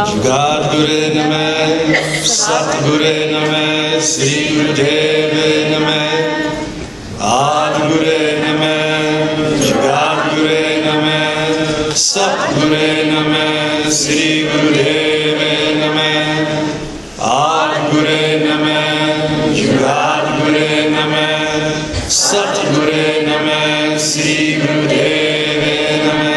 Jagadguru Namah, Satguru Namah, Sri Gurudev Namah, Adguru Namah, Jagadguru Namah, Satguru Namah, Sri Gurudev Namah, Adguru Namah, Jagadguru Namah, Satguru Namah, Sri Gurudev Namah.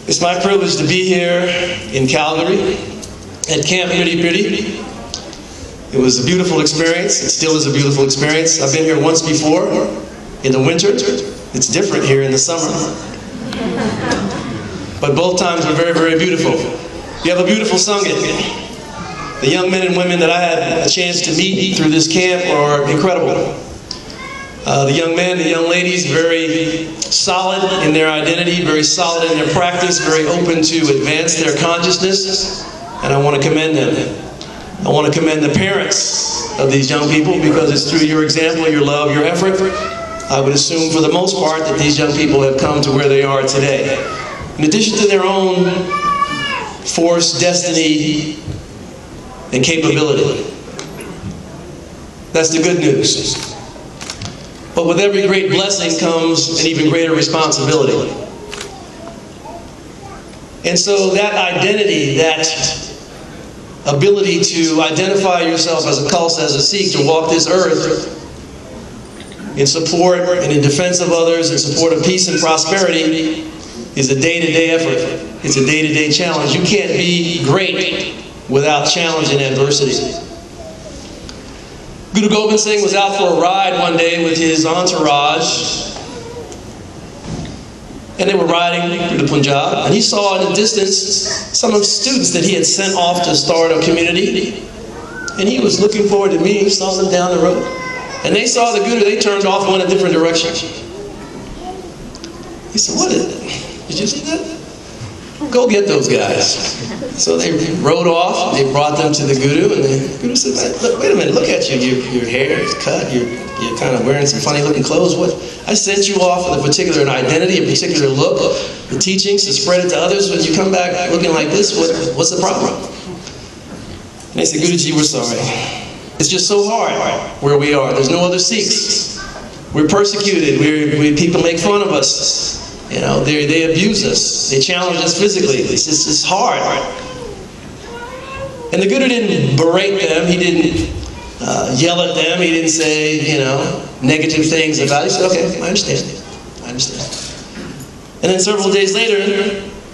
It's my privilege to be here in Calgary at Camp Miri Piri. It was a beautiful experience. It still is a beautiful experience. I've been here once before in the winter. It's different here in the summer. But both times were very, very beautiful. You have a beautiful Sangha. The young men and women that I had a chance to meet through this camp are incredible. The young men, the young ladies, very solid in their identity, very solid in their practice, very open to advance their consciousness, and I want to commend them. I want to commend the parents of these young people, because it's through your example, your love, your effort, I would assume for the most part that these young people have come to where they are today. In addition to their own force, destiny, and capability. That's the good news. But with every great blessing comes an even greater responsibility. And so that identity, that ability to identify yourself as a Khalsa, as a Sikh, to walk this earth in support and in defense of others, in support of peace and prosperity, is a day-to-day effort. It's a day-to-day challenge. You can't be great without challenge and adversity. Guru Gobind Singh was out for a ride one day with his entourage, and they were riding through the Punjab, and he saw in the distance some of the students that he had sent off to start a community, and he was looking forward to meeting. He saw them down the road, and they saw the Guru. They turned off, went a different direction. He said, "What is it? Did you see that? Go get those guys." So they rode off, they brought them to the Guru, and the Guru said, "Look, wait a minute, look at you, your hair is cut, you're kind of wearing some funny looking clothes. What? I sent you off with a particular identity, a particular look, the teachings to spread it to others. When you come back looking like this, what's the problem?" And they said, "Guruji, we're sorry. It's just so hard where we are. There's no other Sikhs. We're persecuted, people make fun of us. You know, they abuse us. They challenge us physically. It's hard." And the Guru didn't berate them. He didn't yell at them. He didn't say, negative things about it. He said, "Okay, I understand. I understand." And then several days later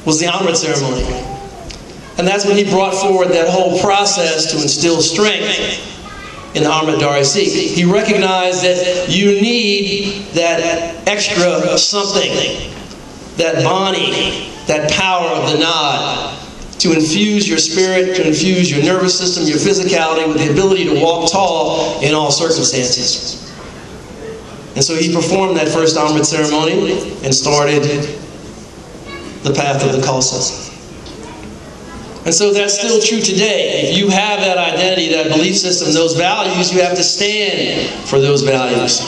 was the Amrit ceremony. And that's when he brought forward that whole process to instill strength in the Amrit Dari Sikh. He recognized that you need that extra something, that bani, that power of the nod, to infuse your spirit, to infuse your nervous system, your physicality, with the ability to walk tall in all circumstances. And so he performed that first Amrit ceremony and started the path of the Khalsa. And so that's still true today. If you have that identity, that belief system, those values, you have to stand for those values.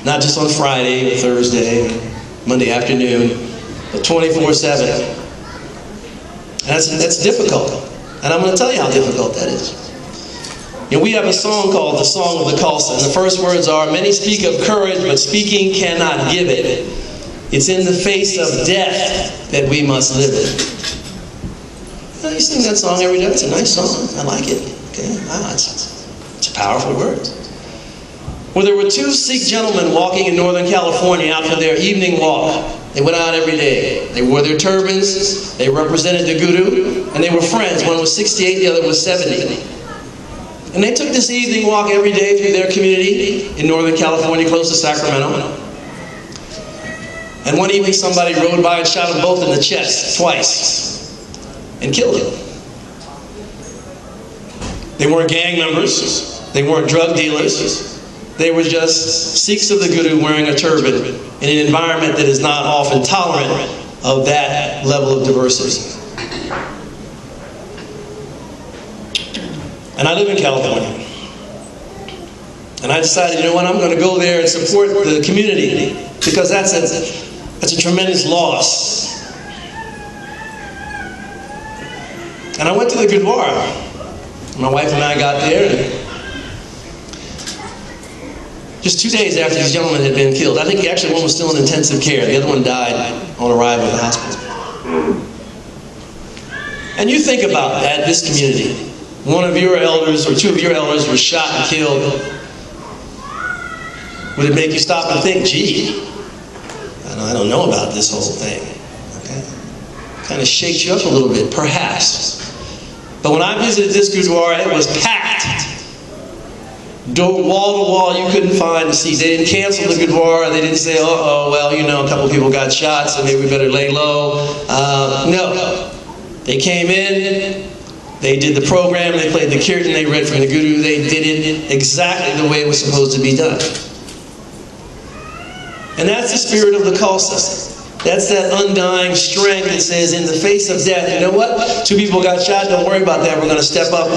Not just on Friday or Thursday, Monday afternoon, but 24/7. And that's difficult. And I'm going to tell you how difficult that is. We have a song called the Song of the Khalsa. And the first words are, "Many speak of courage, but speaking cannot give it. It's in the face of death that we must live it." You sing that song every day. It's a nice song. I like it. Okay, it's a powerful word. Well, there were two Sikh gentlemen walking in Northern California out for their evening walk. They went out every day. They wore their turbans. They represented the Guru, and they were friends. One was 68, the other was 70. And they took this evening walk every day through their community in Northern California, close to Sacramento. And one evening, somebody rode by and shot them both in the chest twice and killed them. They weren't gang members. They weren't drug dealers. They were just Sikhs of the Guru wearing a turban in an environment that is not often tolerant of that level of diversity. And I live in California. And I decided, you know what, I'm going to go there and support the community, because that's a tremendous loss And I went to the Gurdwara. My wife and I got there, and just 2 days after these gentlemen had been killed. I think actually one was still in intensive care. The other one died on arrival at the hospital. And you think about that, this community. One of your elders or two of your elders were shot and killed. Would it make you stop and think, gee, I don't know about this whole thing? Okay? Kind of shakes you up a little bit, perhaps. But when I visited this Gurdwara, it was packed. Wall to wall, you couldn't find a seat. They didn't cancel the Gurdwara. They didn't say, uh-oh, well, you know, a couple people got shot, so maybe we better lay low. No. They came in, they did the program, they played the kirtan, they read from the Guru, they did it exactly the way it was supposed to be done. And that's the spirit of the Khalsa. That's that undying strength that says, in the face of death, you know what? 2 people got shot, don't worry about that. We're going to step up,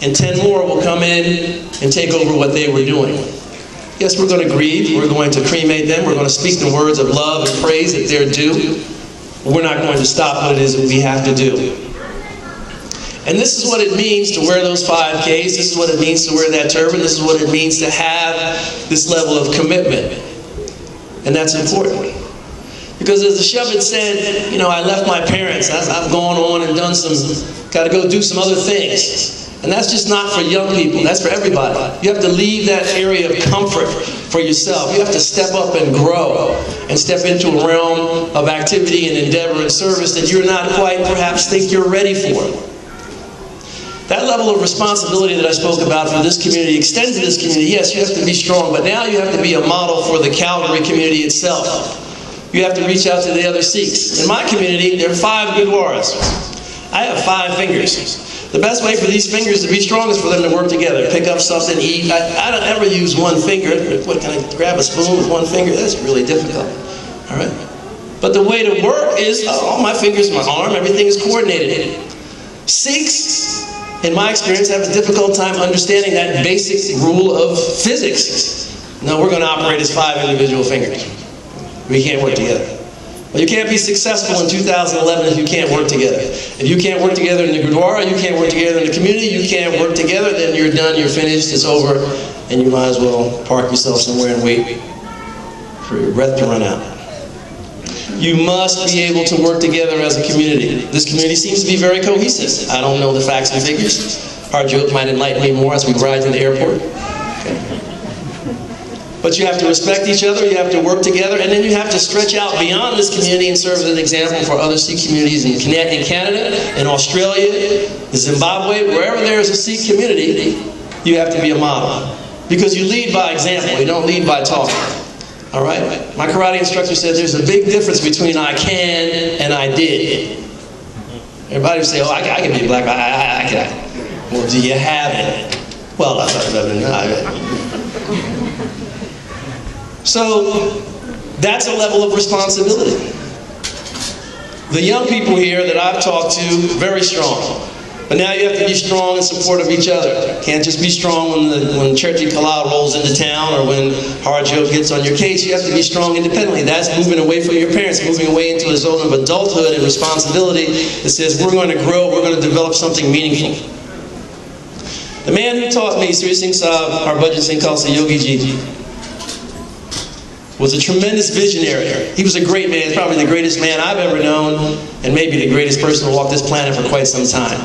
and 10 more will come in and take over what they were doing. Yes, we're going to grieve. We're going to cremate them. We're going to speak the words of love and praise that they're due. But we're not going to stop what it is that we have to do. And this is what it means to wear those 5Ks. This is what it means to wear that turban. This is what it means to have this level of commitment. And that's important. Because as the shepherd said, you know, I left my parents. I've gone on and done got to go do some other things. And that's just not for young people. That's for everybody. You have to leave that area of comfort for yourself. You have to step up and grow and step into a realm of activity and endeavor and service that you're not quite perhaps think you're ready for. That level of responsibility that I spoke about for this community extends to this community. Yes, you have to be strong, but now you have to be a model for the Calgary community itself. You have to reach out to the other Sikhs. In my community, there are 5 Gurdwaras. I have 5 fingers. The best way for these fingers to be strong is for them to work together. Pick up something, eat. I don't ever use one finger. What, can I grab a spoon with one finger? That's really difficult. All right? But the way to work is, all my fingers, my arm, everything is coordinated. Sikhs, in my experience, have a difficult time understanding that basic rule of physics. No, we're going to operate as 5 individual fingers. We can't work together. Well, you can't be successful in 2011 if you can't work together. If you can't work together in the Gurdwara, you can't work together in the community, you can't work together, then you're done, you're finished, it's over, and you might as well park yourself somewhere and wait for your breath to run out. You must be able to work together as a community. This community seems to be very cohesive. I don't know the facts and figures. Harjot might enlighten me more as we ride to the airport. Okay. But you have to respect each other, you have to work together, and then you have to stretch out beyond this community and serve as an example for other Sikh communities in Canada, in Australia, Zimbabwe, wherever there is a Sikh community, you have to be a model. Because you lead by example, you don't lead by talking. All right? My karate instructor said there's a big difference between I can and I did. Everybody would say, oh, I can be black, I can. Well, do you have it? Well, I thought about it. So, that's a level of responsibility. The young people here that I've talked to, very strong. But now you have to be strong in support of each other. Can't just be strong when Cherti Kalal rolls into town or when Harjot gets on your case. You have to be strong independently. That's moving away from your parents, moving away into a zone of adulthood and responsibility that says we're going to grow, we're going to develop something meaningful. The man who taught me, Sri Singh Sahib, Gurjodha Singh Khalsa, Yogi Ji, was a tremendous visionary. He was a great man, probably the greatest man I've ever known, and maybe the greatest person to walk this planet for quite some time.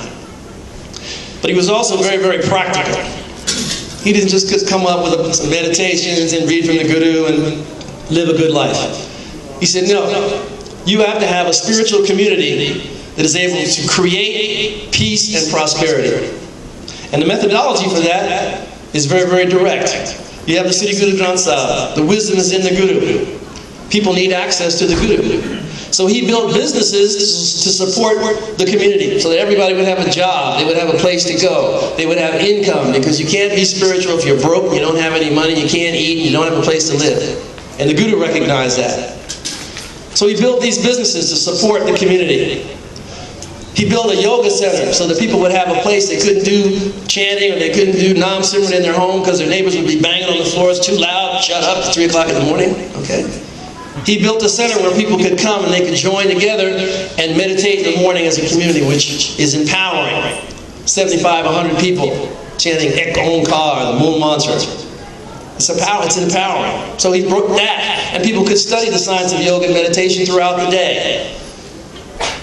But he was also very, very practical. He didn't just come up with some meditations and read from the Guru and live a good life. He said, no, you have to have a spiritual community that is able to create peace and prosperity. And the methodology for that is very, very direct. You have the Siddhi Guru Granth Sahib. The wisdom is in the Guru. People need access to the Guru. So he built businesses to support the community so that everybody would have a job, they would have a place to go, they would have income, because you can't be spiritual if you're broke, you don't have any money, you can't eat, you don't have a place to live. And the Guru recognized that. So he built these businesses to support the community. He built a yoga center so that people would have a place. They couldn't do chanting or they couldn't do Nam Simran in their home because their neighbors would be banging on the floor. It's too loud. Shut up. It's 3 o'clock in the morning. Okay? He built a center where people could come and they could join together and meditate in the morning as a community, which is empowering. 75, 100 people chanting Ek Onkar, the moon mantra. It's empowering. So he broke that, and people could study the science of yoga and meditation throughout the day.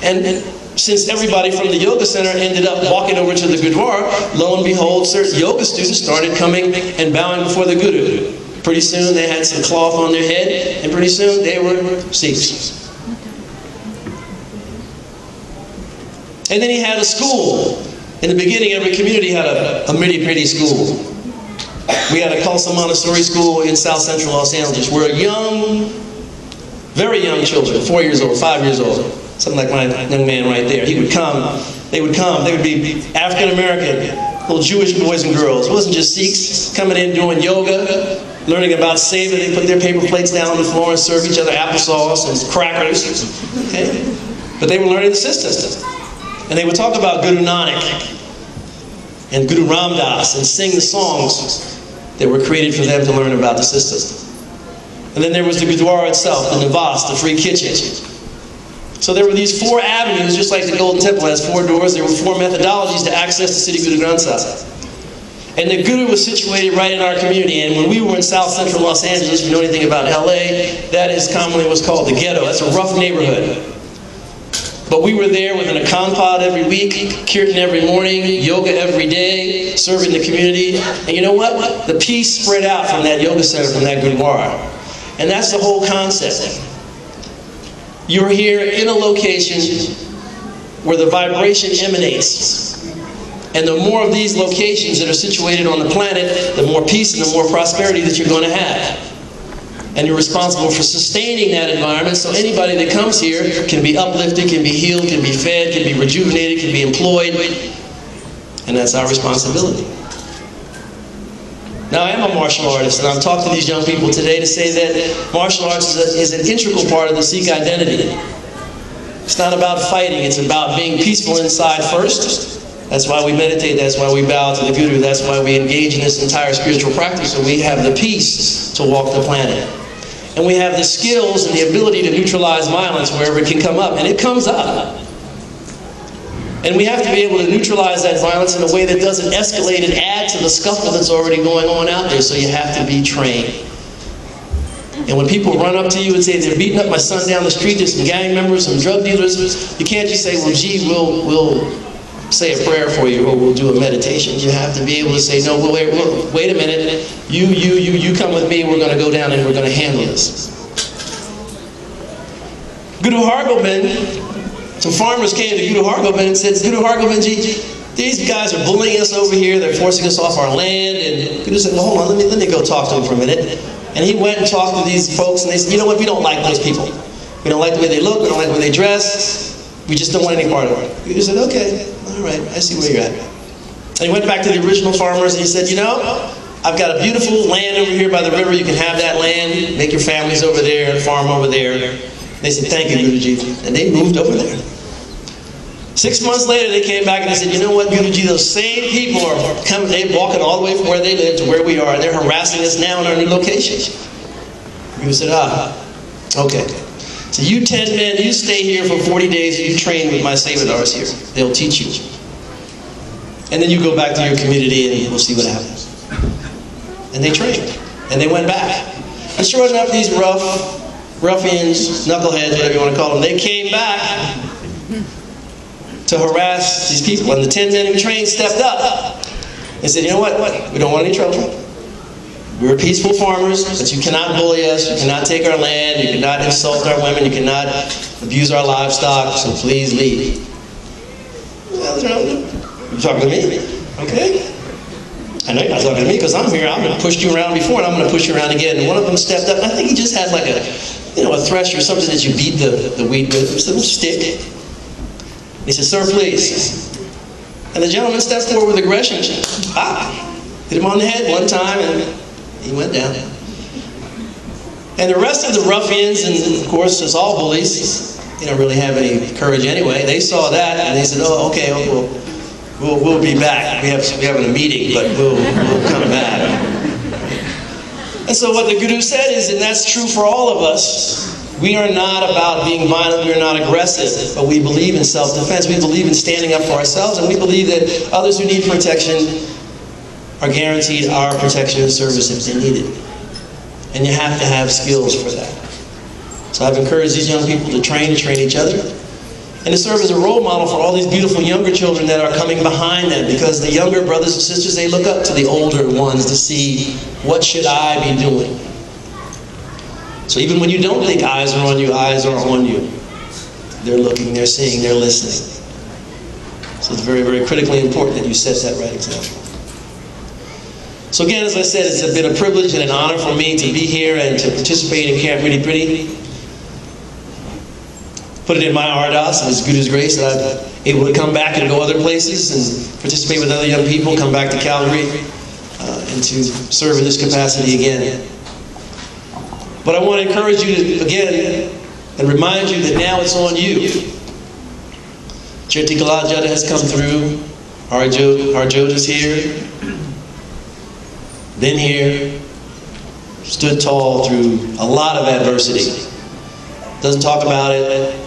And since everybody from the yoga center ended up walking over to the Gurdwara, lo and behold, certain yoga students started coming and bowing before the Guru. Pretty soon they had some cloth on their head, and pretty soon they were Sikhs. And then he had a school. In the beginning, every community had a Miri Piri school. We had a Khalsa Montessori school in South Central Los Angeles, where young, very young children, 4 years old, 5 years old, something like my young man right there, they would be African American, little Jewish boys and girls. It wasn't just Sikhs coming in doing yoga, learning about Sahib. They put their paper plates down on the floor and serve each other applesauce and crackers. Okay? But they were learning the system. And they would talk about Guru Nanak and Guru Ram Das and sing the songs that were created for them to learn about the system. And then there was the Gurdwara itself, the Nivas, the free kitchen. So there were these 4 avenues, just like the Golden Temple has 4 doors. There were 4 methodologies to access the city Guru Granth Sahib. And the Guru was situated right in our community. And when we were in South Central Los Angeles, if you know anything about LA, that is commonly what's called the ghetto. That's a rough neighborhood. But we were there with an Akan pod every week, kirtan every morning, yoga every day, serving the community. And you know what? The peace spread out from that yoga center, from that Gurdwara. And that's the whole concept. You're here in a location where the vibration emanates. And the more of these locations that are situated on the planet, the more peace and the more prosperity that you're going to have. And you're responsible for sustaining that environment, so anybody that comes here can be uplifted, can be healed, can be fed, can be rejuvenated, can be employed. And that's our responsibility. Now, I am a martial artist, and I'm talking to these young people today to say that martial arts is an integral part of the Sikh identity. It's not about fighting, it's about being peaceful inside first. That's why we meditate, that's why we bow to the Guru, that's why we engage in this entire spiritual practice, so we have the peace to walk the planet. And we have the skills and the ability to neutralize violence wherever it can come up, and it comes up. And we have to be able to neutralize that violence in a way that doesn't escalate and add to the scuffle that's already going on out there, so you have to be trained. And when people run up to you and say, they're beating up my son down the street, there's some gang members, some drug dealers, you can't just say, well, gee, we'll say a prayer for you, or we'll do a meditation. You have to be able to say, no, wait a minute, you come with me, we're going to go down and we're going to handle this. Guru Hargobind, some farmers came to Guru Hargobind and said, Guru Hargobind ji, these guys are bullying us over here, they're forcing us off our land. And Guru said, well, hold on, let me go talk to them for a minute. And he went and talked to these folks, and they said, you know what, we don't like those people. We don't like the way they look, we don't like the way they dress, we just don't want any part of it. Guru said, okay, all right, I see where you're at. And he went back to the original farmers and he said, you know, I've got a beautiful land over here by the river, you can have that land, make your families over there, farm over there. And they said, thank you, Guruji. And they moved over there. 6 months later, they came back and they said, you know what, Guruji, those same people are coming, they're walking all the way from where they live to where we are, and they're harassing us now in our new location. Guru said, okay. So you 10 men, you stay here for 40 days, you train with my Sevadars here. They'll teach you. And then you go back to your community and we'll see what happens. And they trained. And they went back. And sure enough, these ruffians, knuckleheads, whatever you want to call them, they came back to harass these people. And the 10 men who trained stepped up and said, you know what, we don't want any trouble. We're peaceful farmers, but you cannot bully us, you cannot take our land, you cannot insult our women, you cannot abuse our livestock, so please leave. Well, you're talking to me? Okay. I know you're not talking to me because I'm here, I'm going to push you around before and I'm going to push you around again. And one of them stepped up, and I think he just had like a thresh or something that you beat the wheat with, just a little stick. And he said, sir, please. And the gentleman stepped forward with aggression. Hit him on the head one time and he went down. And the rest of the ruffians, and of course it's all bullies, they don't really have any courage anyway, they saw that and they said, oh, okay, we'll be back. We're having a meeting, but we'll come back. And so what the Guru said is, and that's true for all of us, We are not about being violent, we are not aggressive, but we believe in self-defense. We believe in standing up for ourselves, and we believe that others who need protection are guaranteed our protection and service if they need it. And you have to have skills for that. So I've encouraged these young people to train each other, and to serve as a role model for all these beautiful younger children that are coming behind them, because the younger brothers and sisters, they look up to the older ones to see, what should I be doing? So even when you don't think eyes are on you, eyes are on you. They're looking, they're seeing, they're listening. So it's very, very critically important that you set that right example. So again, as I said, it's been a privilege and an honor for me to be here and to participate in Camp Miri Piri. Put it in my ardas, and it's good as grace that I'm able to come back and go other places and participate with other young people, come back to Calgary, and to serve in this capacity again. But I want to encourage you to, again, and remind you that now it's on you. Chirti Kalajada has come through, Gurjodha's here, been here, stood tall through a lot of adversity. Doesn't talk about it,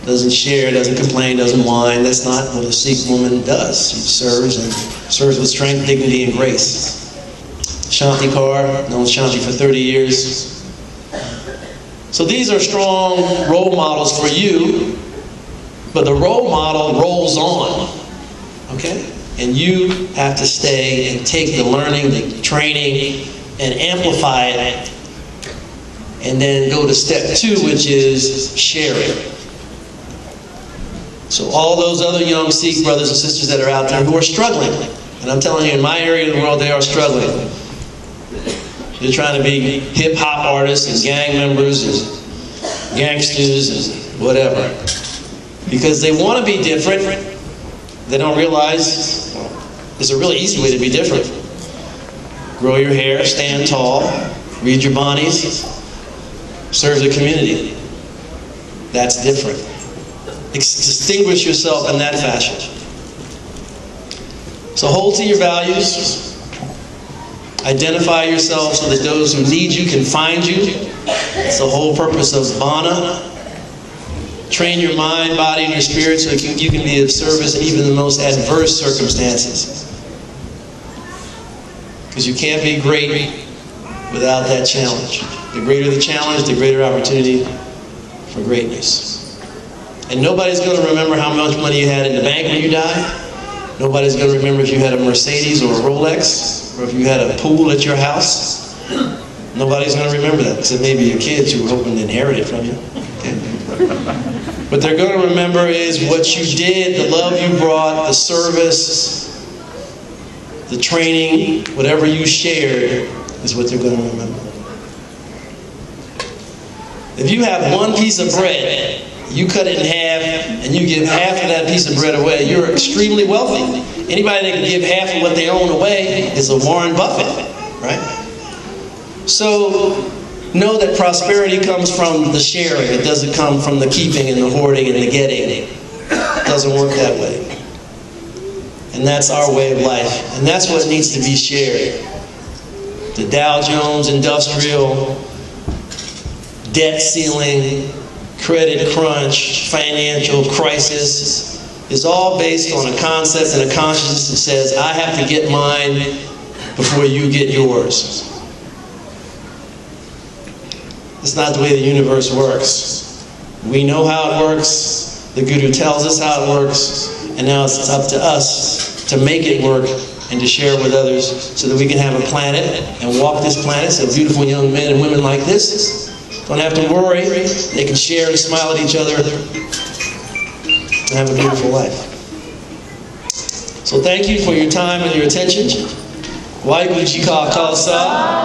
doesn't share, doesn't complain, doesn't whine. That's not what a Sikh woman does. She serves, and serves with strength, dignity, and grace. Shanti Kaur, known Shanti for 30 years. So these are strong role models for you, but the role model rolls on, okay? And you have to stay and take the learning, the training, and amplify it, and then go to step 2, which is sharing. So all those other young Sikh brothers and sisters that are out there who are struggling, and I'm telling you, in my area of the world, they are struggling. They're trying to be hip-hop artists and gang members and gangsters and whatever. Because they want to be different, they don't realize there's a really easy way to be different. Grow your hair, stand tall, read your Banis, serve the community. That's different. Distinguish yourself in that fashion. So hold to your values. Identify yourself so that those who need you can find you. It's the whole purpose of Bana. Train your mind, body, and your spirit so that you can be of service in even the most adverse circumstances. Because you can't be great without that challenge. The greater the challenge, the greater opportunity for greatness. And nobody's going to remember how much money you had in the bank when you die. Nobody's going to remember if you had a Mercedes or a Rolex, or if you had a pool at your house. Nobody's going to remember that, except maybe your kids who were hoping to inherit it from you. Okay. What they're going to remember is what you did, the love you brought, the service, the training, whatever you shared is what they're going to remember. If you have one piece of bread, you cut it in half and you give half of that piece of bread away, you're extremely wealthy. Anybody that can give half of what they own away is a Warren Buffett, right? So know that prosperity comes from the sharing. It doesn't come from the keeping and the hoarding and the getting. It doesn't work that way. And that's our way of life. And that's what needs to be shared. The Dow Jones Industrial debt ceiling, credit crunch, financial crisis is all based on a concept and a consciousness that says, I have to get mine before you get yours. It's not the way the universe works. We know how it works. The Guru tells us how it works. And now it's up to us to make it work and to share it with others so that we can have a planet and walk this planet so beautiful young men and women like this don't have to worry. They can share and smile at each other and have a beautiful life. So thank you for your time and your attention. Gurjodha Singh Khalsa.